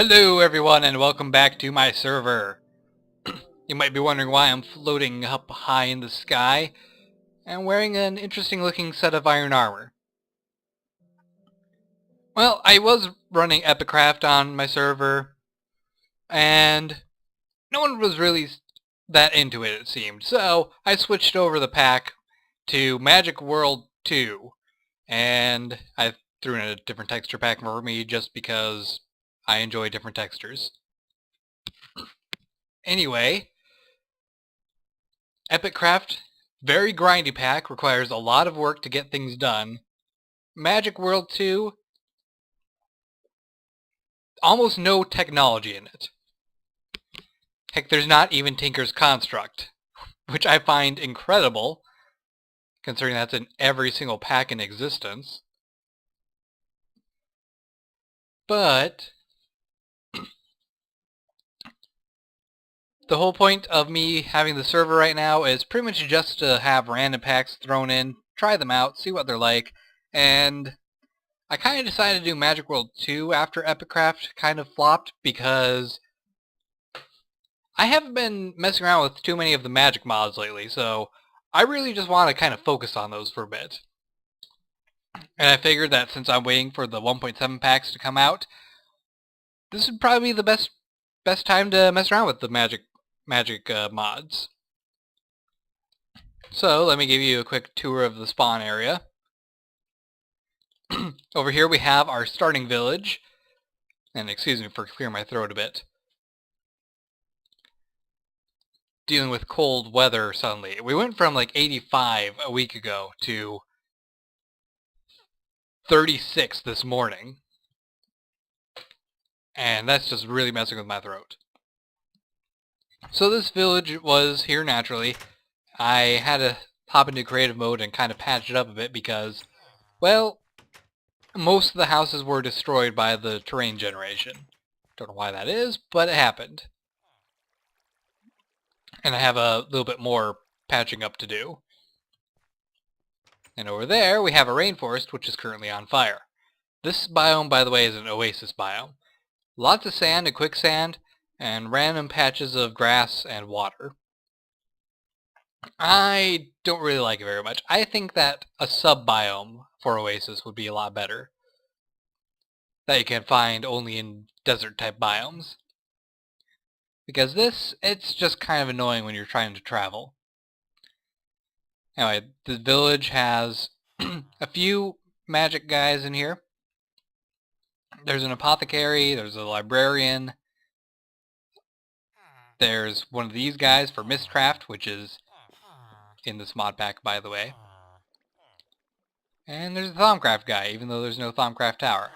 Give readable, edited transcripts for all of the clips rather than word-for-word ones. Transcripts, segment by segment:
Hello everyone and welcome back to my server. You might be wondering why I'm floating up high in the sky and wearing an interesting looking set of iron armor. Well, I was running Epicraft on my server and no one was really that into it seemed, so I switched over the pack to Magic World 2 and I threw in a different texture pack for me just because I enjoy different textures. Anyway, Epicraft, very grindy pack, requires a lot of work to get things done. Magic World 2, almost no technology in it. Heck, there's not even Tinker's Construct, which I find incredible, considering that's in every single pack in existence. But the whole point of me having the server right now is pretty much just to have random packs thrown in, try them out, see what they're like, and I kind of decided to do Magic World 2 after Epicraft kind of flopped because I haven't been messing around with too many of the Magic mods lately, so I really just want to kind of focus on those for a bit. And I figured that since I'm waiting for the 1.7 packs to come out, this would probably be the best time to mess around with the Magic mods. So let me give you a quick tour of the spawn area. Over here we have our starting village, and excuse me for clearing my throat a bit. Dealing with cold weather suddenly. We went from like 85 a week ago to 36 this morning. And that's just really messing with my throat. So this village was here naturally. I had to hop into creative mode and kind of patch it up a bit because, well, most of the houses were destroyed by the terrain generation. Don't know why that is, but it happened. And I have a little bit more patching up to do. And over there we have a rainforest which is currently on fire. This biome, by the way, is an oasis biome. Lots of sand and quicksand, and random patches of grass and water. I don't really like it very much. I think that a sub-biome for oasis would be a lot better. That you can find only in desert-type biomes. Because this, it's just kind of annoying when you're trying to travel. Anyway, the village has a few magic guys in here. There's an apothecary, there's a librarian, there's one of these guys for Mistcraft, which is in this mod pack, by the way. And there's a Thaumcraft guy, even though there's no Thaumcraft tower.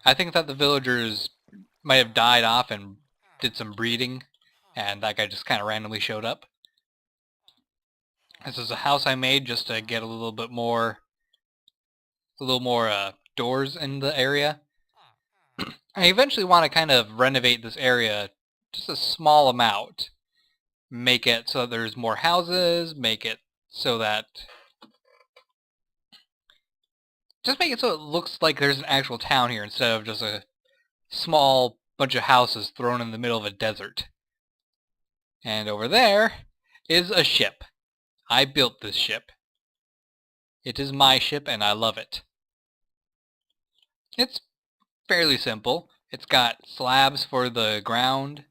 I think that the villagers might have died off and did some breeding, and that guy just kind of randomly showed up. This is a house I made just to get a little more doors in the area. I eventually want to kind of renovate this area just a small amount. Make it so that there's more houses, make it so it looks like there's an actual town here instead of just a small bunch of houses thrown in the middle of a desert. And over there is a ship. I built this ship. It is my ship and I love it. It's fairly simple. It's got slabs for the ground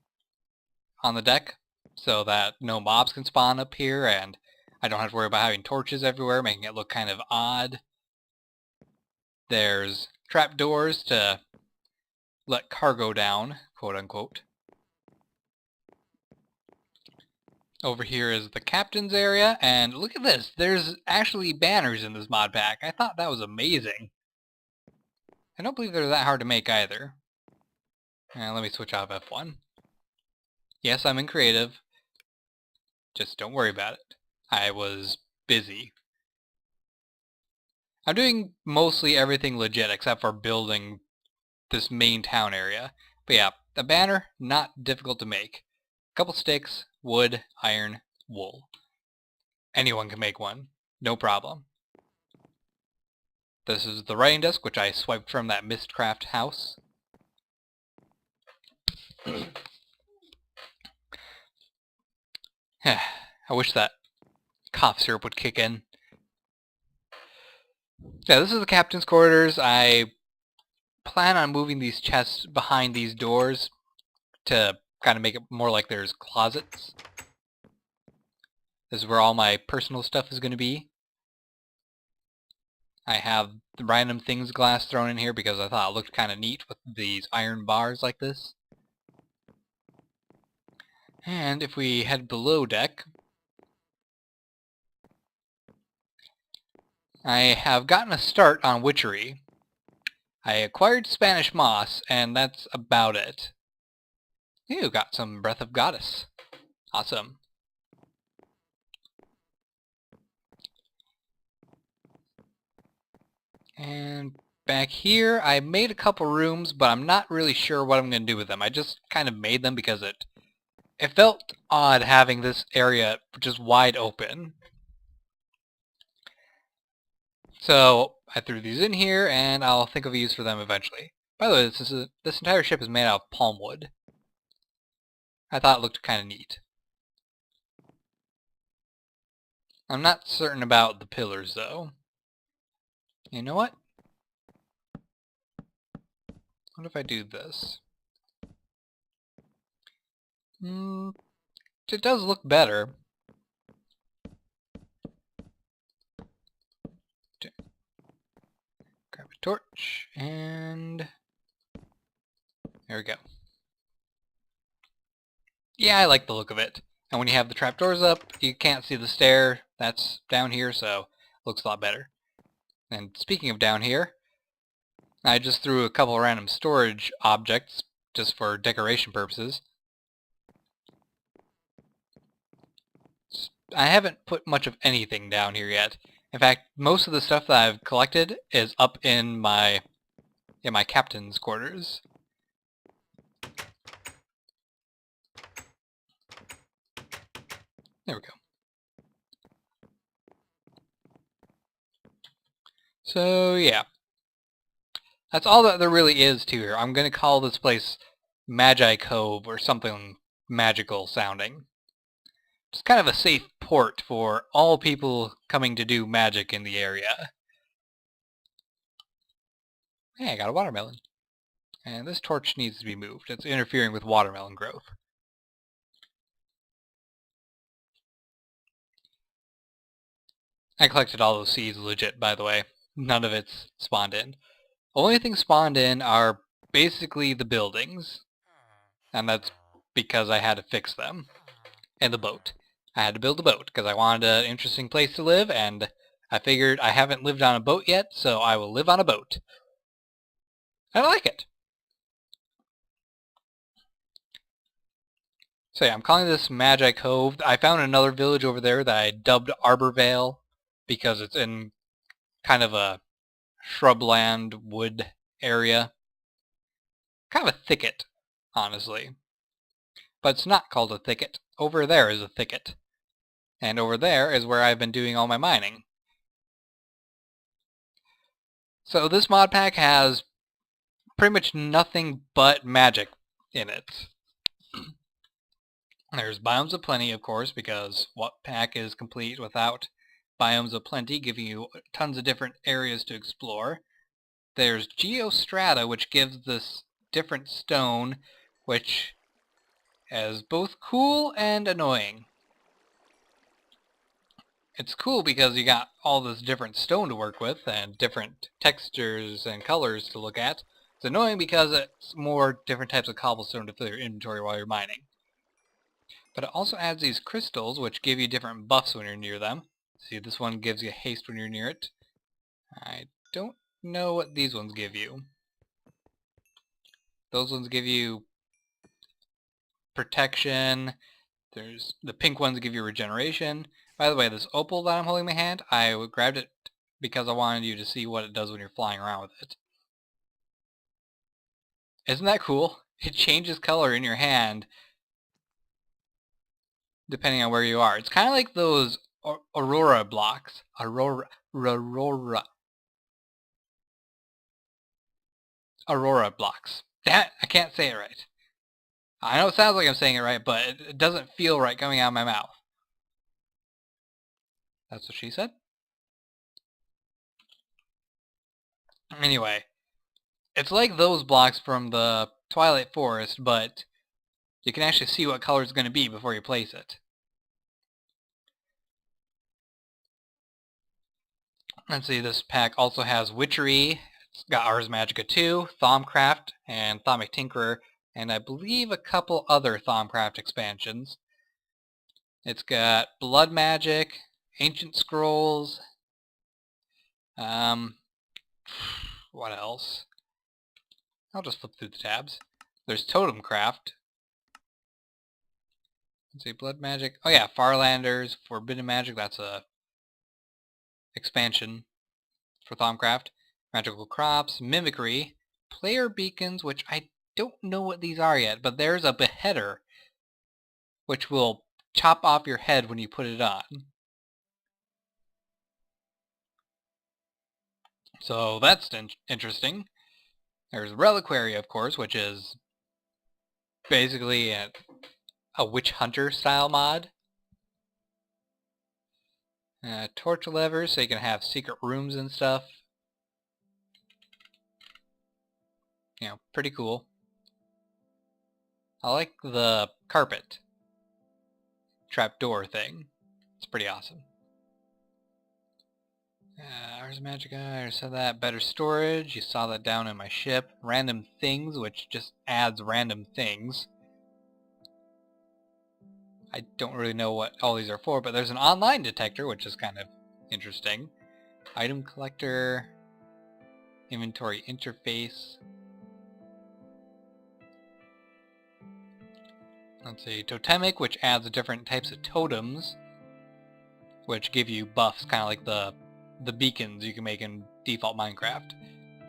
on the deck so that no mobs can spawn up here, and I don't have to worry about having torches everywhere, making it look kind of odd. There's trapdoors to let cargo down, quote unquote. Over here is the captain's area, and look at this, there's actually banners in this mod pack. I thought that was amazing. I don't believe they're that hard to make either. And let me switch off F1. Yes, I'm in creative. Just don't worry about it. I was busy. I'm doing mostly everything legit except for building this main town area. But yeah, the banner, not difficult to make. A couple sticks, wood, iron, wool. Anyone can make one. No problem. This is the writing desk, which I swiped from that Mistcraft house. I wish that cough syrup would kick in. Yeah, this is the captain's quarters. I plan on moving these chests behind these doors to kind of make it more like there's closets. This is where all my personal stuff is going to be. I have the random things glass thrown in here because I thought it looked kind of neat with these iron bars like this. And if we head below deck, I have gotten a start on witchery. I acquired Spanish moss, and that's about it. You got some Breath of Goddess. Awesome. And back here, I made a couple rooms, but I'm not really sure what I'm going to do with them. I just kind of made them because it felt odd having this area just wide open. So I threw these in here, and I'll think of a use for them eventually. By the way, this entire ship is made out of palm wood. I thought it looked kind of neat. I'm not certain about the pillars, though. You know what? What if I do this? It does look better. Grab a torch, and there we go. Yeah, I like the look of it. And when you have the trapdoors up, you can't see the stair. That's down here, so it looks a lot better. And speaking of down here, I just threw a couple random storage objects just for decoration purposes. I haven't put much of anything down here yet. In fact, most of the stuff that I've collected is up in my captain's quarters. There we go. So yeah, that's all that there really is to here. I'm going to call this place Magi Cove or something magical sounding. It's kind of a safe port for all people coming to do magic in the area. Hey, I got a watermelon. And this torch needs to be moved. It's interfering with watermelon growth. I collected all those seeds legit, by the way. None of it's spawned in. Only things spawned in are basically the buildings. And that's because I had to fix them. And the boat. I had to build a boat because I wanted an interesting place to live, and I figured I haven't lived on a boat yet, so I will live on a boat. I like it. So yeah, I'm calling this Magi Cove. I found another village over there that I dubbed Arborvale because it's in kind of a shrubland wood area. Kind of a thicket, honestly. But it's not called a thicket. Over there is a thicket. And over there is where I've been doing all my mining. So this mod pack has pretty much nothing but magic in it. There's Biomes of Plenty, of course, because what pack is complete without Biomes of Plenty, giving you tons of different areas to explore. There's Geostrata, which gives this different stone, which is both cool and annoying. It's cool because you got all this different stone to work with, and different textures and colors to look at. It's annoying because it's more different types of cobblestone to fill your inventory while you're mining. But it also adds these crystals, which give you different buffs when you're near them. See, this one gives you haste when you're near it. I don't know what these ones give you. Those ones give you protection. There's the pink ones give you regeneration. By the way, this opal that I'm holding in my hand, I grabbed it because I wanted you to see what it does when you're flying around with it. Isn't that cool? It changes color in your hand depending on where you are. It's kind of like those aurora blocks. Aurora blocks. That I can't say it right. I know it sounds like I'm saying it right, but it doesn't feel right coming out of my mouth. That's what she said. Anyway, it's like those blocks from the Twilight Forest, but you can actually see what color it's going to be before you place it. Let's see, this pack also has Witchery. It's got Ars Magica 2, Thaumcraft, and Thaumic Tinkerer, and I believe a couple other Thaumcraft expansions. It's got Blood Magic, Ancient Scrolls, what else? I'll just flip through the tabs. There's Totemcraft. Let's see, Blood Magic. Oh yeah, Farlanders, Forbidden Magic, that's a expansion for Thaumcraft. Magical Crops, Mimicry, Player Beacons, which I don't know what these are yet, but there's a Beheader, which will chop off your head when you put it on. So that's interesting. There's Reliquary, of course, which is basically a Witch Hunter style mod. Torch levers, so you can have secret rooms and stuff. You know, pretty cool. I like the carpet trapdoor thing. It's pretty awesome. Ars Magica, I already said that. Better storage, you saw that down in my ship. Random things, which just adds random things. I don't really know what all these are for, but there's an online detector, which is kind of interesting. Item collector, inventory interface. Let's see, totemic, which adds different types of totems, which give you buffs, kind of like the beacons you can make in default Minecraft.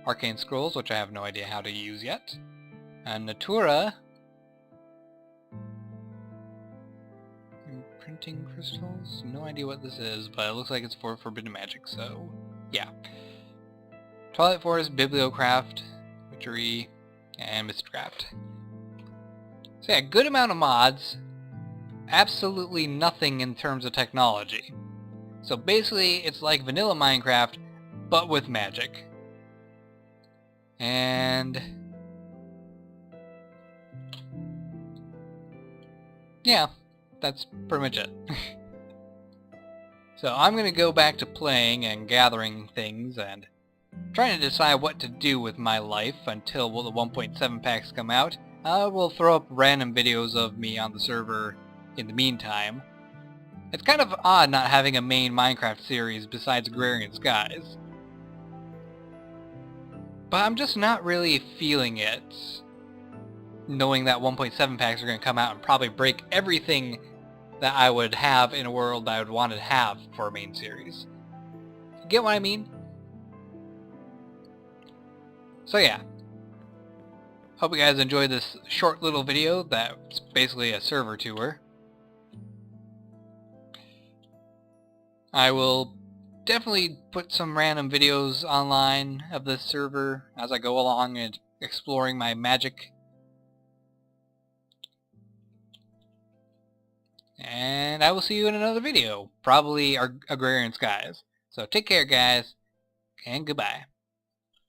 Arcane scrolls, which I have no idea how to use yet. And Natura. Printing crystals? No idea what this is, but it looks like it's for Forbidden Magic, so yeah. Twilight Forest, Bibliocraft, Witchery, and Mistcraft. So yeah, good amount of mods. Absolutely nothing in terms of technology. So basically, it's like vanilla Minecraft, but with magic. And yeah, that's pretty much it. So I'm going to go back to playing and gathering things and trying to decide what to do with my life until the 1.7 packs come out. I will throw up random videos of me on the server in the meantime. It's kind of odd not having a main Minecraft series besides Agrarian Skies. But I'm just not really feeling it, knowing that 1.7 packs are going to come out and probably break everything that I would have in a world that I would want to have for a main series. Get what I mean? So yeah. Hope you guys enjoyed this short little video that's basically a server tour. I will definitely put some random videos online of this server as I go along and exploring my magic. And I will see you in another video, probably Agrarian Skies. So take care guys, and goodbye.